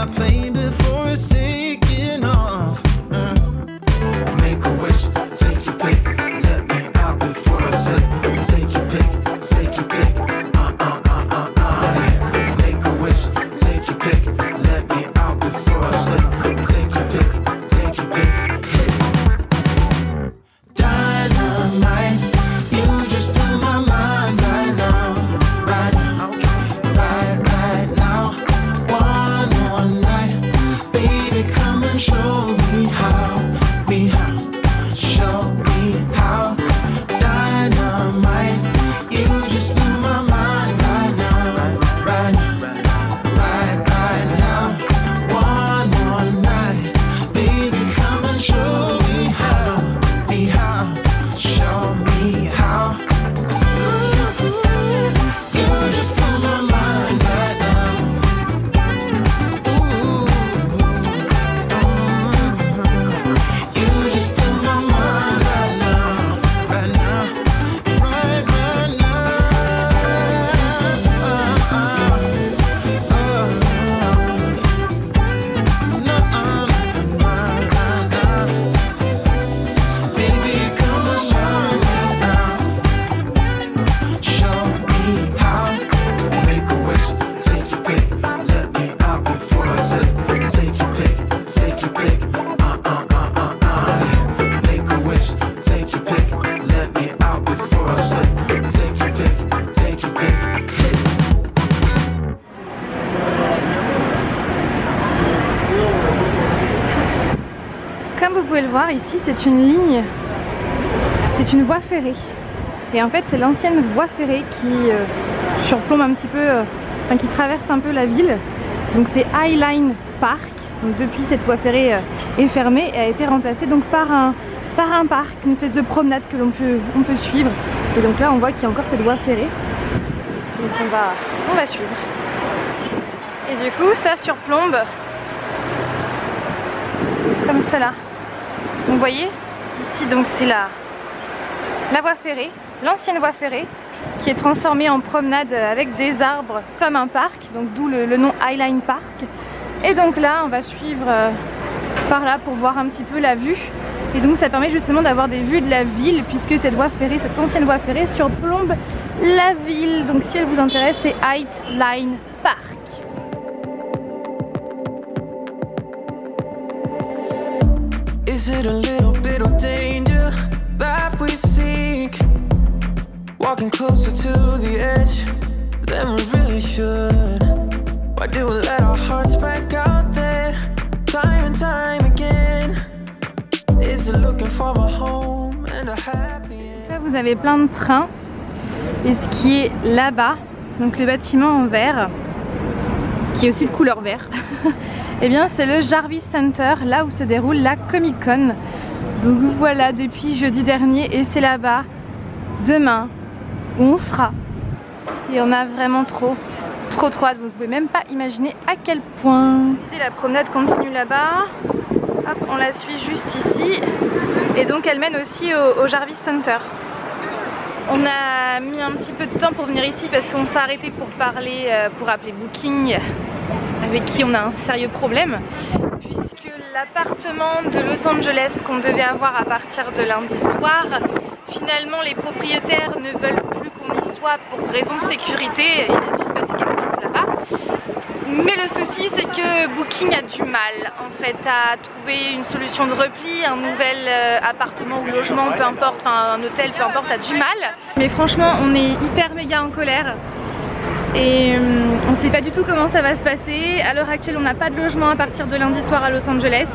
my plane before it's taking off. Make a wish, take your pick. Let me out before I slip. Take your pick, take your pick. Make a wish, take your pick. Let me out before I slip. Take your pick, take your pick. Dynamite, you just blew my mind right now, right now, right now. One more night, baby, come and show me how, show me how. Dynamite, you just blew my mind right now, right now. One more night, baby, come and show me how, show me how. You just blew my mind right now. You just blew my mind right now, right now, right now. Baby, come and show me now, show me how. Make a wish, take your pick. Let me out before I slip. Take your pick, take your pick. Make a wish, take your pick. Let me out before I slip. Take your pick, take your pick. Comme vous pouvez le voir ici, c'est une ligne, c'est une voie ferrée. Et en fait, c'est l'ancienne voie ferrée qui surplombe un petit peu, enfin qui traverse un peu la ville. Donc c'est High Line Park. Donc depuis, cette voie ferrée est fermée et a été remplacée donc par un parc, une espèce de promenade que l'on peut suivre. Et donc là, on voit qu'il y a encore cette voie ferrée. Donc on va suivre. Et du coup, ça surplombe comme cela. Donc vous voyez, ici donc c'est la voie ferrée, l'ancienne voie ferrée, qui est transformée en promenade avec des arbres comme un parc, donc d'où le nom High Line Park. Et donc là, on va suivre par là pour voir un petit peu la vue. Et donc ça permet justement d'avoir des vues de la ville, puisque cette voie ferrée, cette ancienne voie ferrée surplombe la ville. Donc si elle vous intéresse, c'est High Line Park. Is it a little bit of danger that we seek? Walking closer to the edge than we really should. Why do we let our hearts back out there time and time again? Is it looking for my home and a happy end? Là vous avez plein de trains. Et ce qui est là-bas, donc le bâtiment en verre, qui est aussi de couleur vert, et bien c'est le Jarvis Center, là où se déroule la Comic Con. Donc voilà, depuis jeudi dernier, et c'est là-bas demain où on sera. Et on a vraiment trop hâte, vous ne pouvez même pas imaginer à quel point. Ici la promenade continue là-bas, hop, on la suit juste ici, et donc elle mène aussi au Jarvis Center. On a mis un petit peu de temps pour venir ici parce qu'on s'est arrêté pour parler, pour appeler Booking, avec qui on a un sérieux problème, puisque l'appartement de Los Angeles qu'on devait avoir à partir de lundi soir, finalement les propriétaires ne veulent plus qu'on y soit pour raison de sécurité. Il a dû se passer quelque chose là-bas. Mais le souci, c'est que Booking a du mal en fait à trouver une solution de repli, un nouvel appartement ou logement, peu importe, enfin un hôtel, peu importe, a du mal. Mais franchement, on est hyper méga en colère et on ne sait pas du tout comment ça va se passer. À l'heure actuelle, on n'a pas de logement à partir de lundi soir à Los Angeles.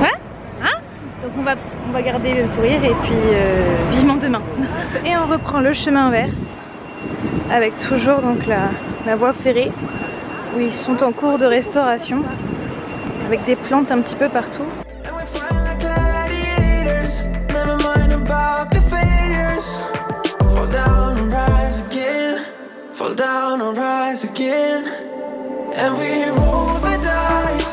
Ouais, hein? Donc on va garder le sourire et puis vivement demain. Et on reprend le chemin inverse avec toujours donc la voie ferrée, où ils sont en cours de restauration avec des plantes un petit peu partout. Still we roll the dice.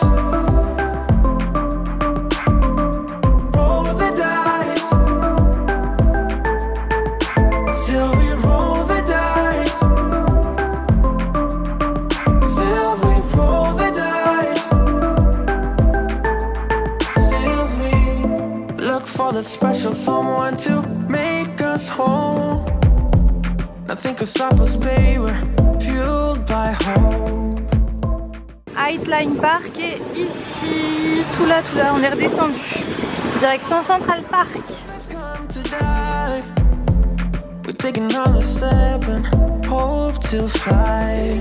a special someone to make us whole. Nothing could stop us, babe, we're fueled by hope. Heightline Park est ici, tout là, on est redescendu. Direction Central Park. We're taking another step and hope to fly.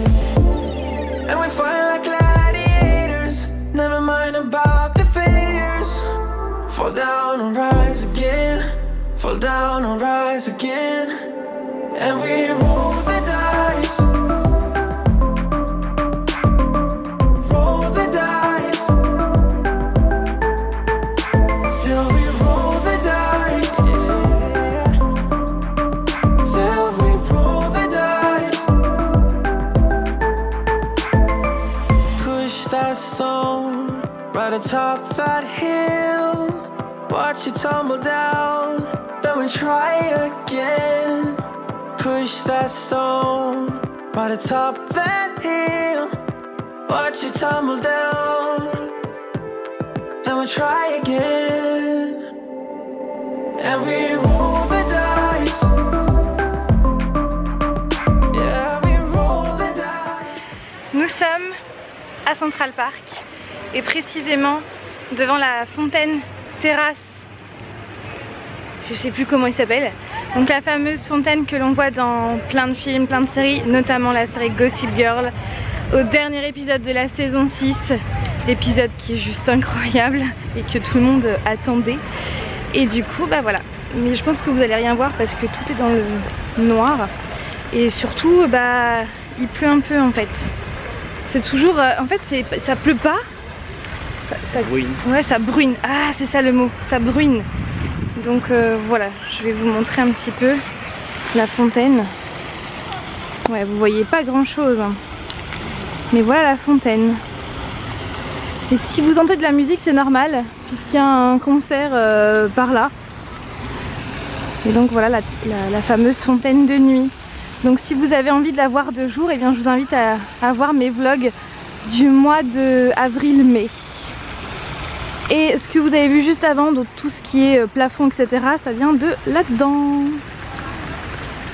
And we fight like gladiators, never mind about the failures. Fall down and rise again, fall down and rise again. And we roll the dice, roll the dice. Still we roll the dice, yeah. Still we roll the dice. Push that stone right atop that hill. Watch it tumble down, then we try again. Push that stone right atop that hill. Watch it tumble down, then we try again. And we roll the dice. Yeah, we roll the dice. Nous sommes à Central Park et précisément devant la fontaine terrasse, je sais plus comment il s'appelle, donc la fameuse fontaine que l'on voit dans plein de films, plein de séries, notamment la série Gossip Girl, au dernier épisode de la saison 6, épisode qui est juste incroyable et que tout le monde attendait. Et du coup bah voilà, mais je pense que vous allez rien voir parce que tout est dans le noir et surtout bah il pleut un peu en fait. C'est toujours, en fait ça pleut pas. Ça bruine. Ouais, ça bruine. Ah, c'est ça le mot, ça bruine. Donc voilà, je vais vous montrer un petit peu la fontaine. Ouais, vous voyez pas grand chose, hein. Mais voilà la fontaine. Et si vous entendez de la musique, c'est normal, puisqu'il y a un concert par là. Et donc voilà la fameuse fontaine de nuit. Donc si vous avez envie de la voir de jour, eh bien je vous invite à voir mes vlogs du mois de avril-mai. Et ce que vous avez vu juste avant, donc tout ce qui est plafond, etc., ça vient de là-dedans.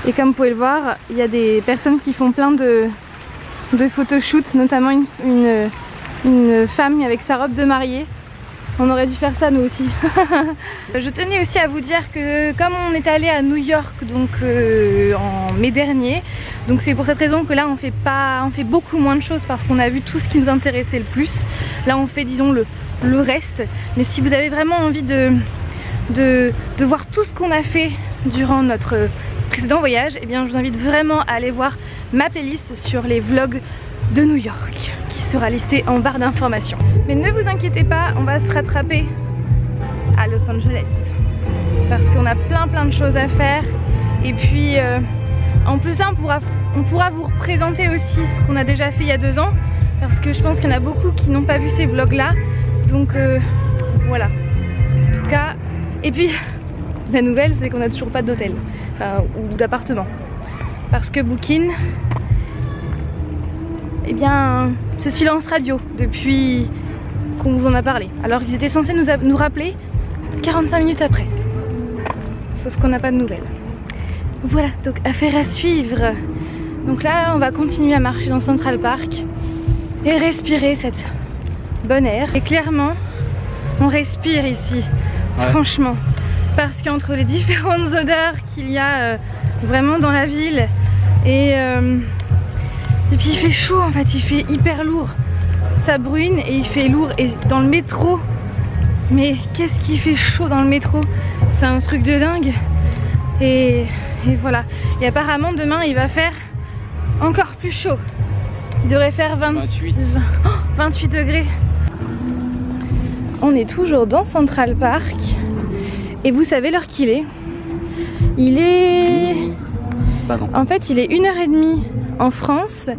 Et comme vous pouvez le voir, il y a des personnes qui font plein de photoshoots, notamment une femme avec sa robe de mariée. On aurait dû faire ça nous aussi. Je tenais aussi à vous dire que comme on est allé à New York donc en mai dernier, donc c'est pour cette raison que là on fait beaucoup moins de choses parce qu'on a vu tout ce qui nous intéressait le plus. Là on fait disons le reste, mais si vous avez vraiment envie de voir tout ce qu'on a fait durant notre précédent voyage, eh bien je vous invite vraiment à aller voir ma playlist sur les vlogs de New York qui sera listée en barre d'informations. Mais ne vous inquiétez pas, on va se rattraper à Los Angeles parce qu'on a plein de choses à faire et puis en plus là on pourra vous représenter aussi ce qu'on a déjà fait il y a 2 ans parce que je pense qu'il y en a beaucoup qui n'ont pas vu ces vlogs là. Donc voilà, en tout cas, et puis la nouvelle c'est qu'on n'a toujours pas d'hôtel, enfin, ou d'appartement, parce que Booking, eh bien, ce silence radio depuis qu'on vous en a parlé, alors qu'ils étaient censés nous rappeler 45 minutes après, sauf qu'on n'a pas de nouvelles. Voilà, donc affaire à suivre. Donc là on va continuer à marcher dans Central Park et respirer cette bon air. Et clairement on respire ici, ouais. Franchement, parce qu'entre les différentes odeurs qu'il y a vraiment dans la ville et puis il fait chaud en fait, il fait hyper lourd, ça bruine et il fait lourd. Et dans le métro, mais qu'est-ce qu'il fait chaud dans le métro, c'est un truc de dingue. Et voilà, et apparemment demain il va faire encore plus chaud, il devrait faire 28 degrés. On est toujours dans Central Park et vous savez l'heure qu'il est. Il est... En fait il est 1h30 en France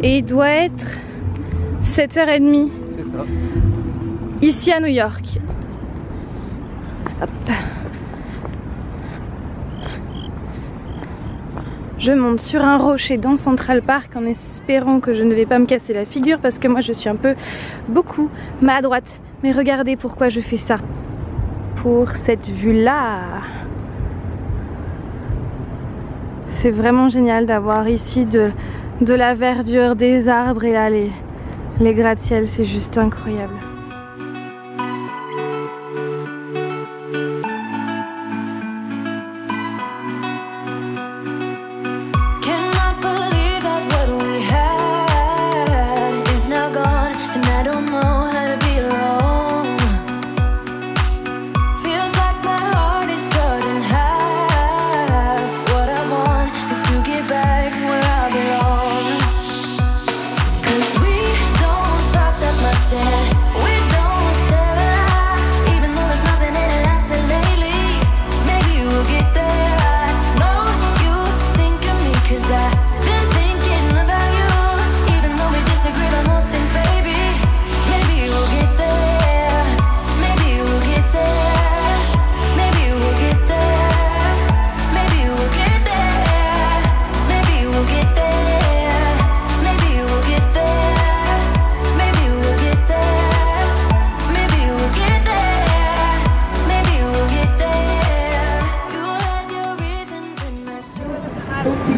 et il doit être 7h30 ici à New York. Hop. Je monte sur un rocher dans Central Park en espérant que je ne vais pas me casser la figure parce que moi je suis un peu beaucoup maladroite. Mais regardez pourquoi je fais ça. pour cette vue-là. C'est vraiment génial d'avoir ici de la verdure, des arbres et là les gratte-ciel, c'est juste incroyable.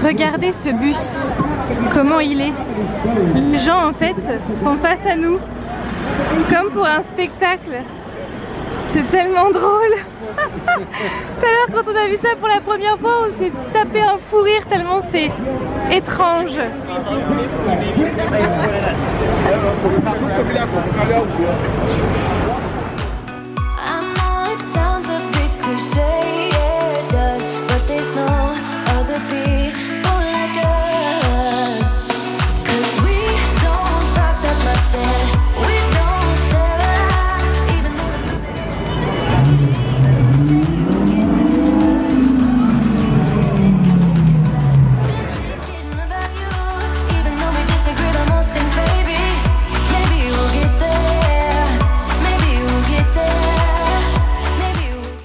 Regardez ce bus, comment il est. Les gens en fait sont face à nous, comme pour un spectacle. C'est tellement drôle. Tout à l'heure quand on a vu ça pour la première fois, on s'est tapé un fou rire tellement c'est étrange. I know it sounds a bit cliché.